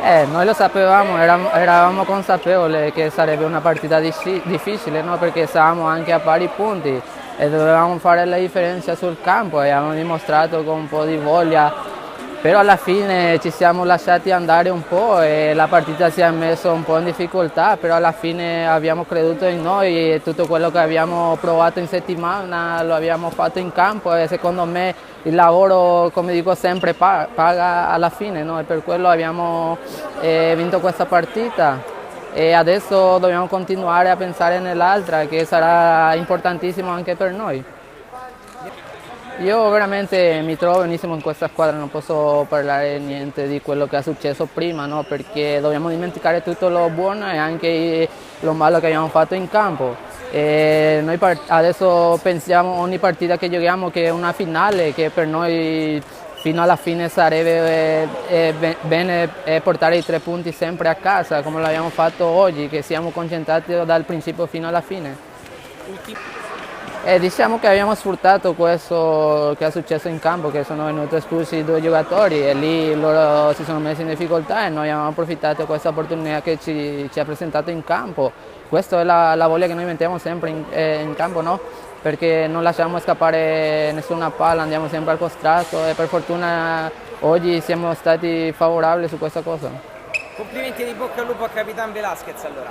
Noi lo sapevamo, eravamo consapevoli che sarebbe una partita difficile, no? Perché stavamo anche a pari punti e dovevamo fare la differenza sul campo e abbiamo dimostrato con un po' di voglia, però alla fine ci siamo lasciati andare un po' e la partita si è messa un po' in difficoltà, però alla fine abbiamo creduto in noi e tutto quello che abbiamo provato in settimana lo abbiamo fatto in campo e secondo me il lavoro, come dico sempre, paga alla fine, no? E per quello abbiamo vinto questa partita e adesso dobbiamo continuare a pensare nell'altra che sarà importantissimo anche per noi. Io veramente mi trovo benissimo in questa squadra, non posso parlare niente di quello che è successo prima, no? Perché dobbiamo dimenticare tutto lo buono e anche lo malo che abbiamo fatto in campo. E noi adesso pensiamo ogni partita che giochiamo che è una finale, che per noi fino alla fine sarebbe bene portare i 3 punti sempre a casa, come l'abbiamo fatto oggi, che siamo concentrati dal principio fino alla fine. Diciamo che abbiamo sfruttato questo che è successo in campo, che sono venuti espulsi 2 giocatori e lì loro si sono messi in difficoltà e noi abbiamo approfittato di questa opportunità che ci ha presentato in campo. Questa è la voglia che noi mettiamo sempre in campo, no? Perché non lasciamo scappare nessuna palla, andiamo sempre al contrasto e per fortuna oggi siamo stati favorabili su questa cosa. Complimenti e di bocca al lupo a Capitan Velasquez allora.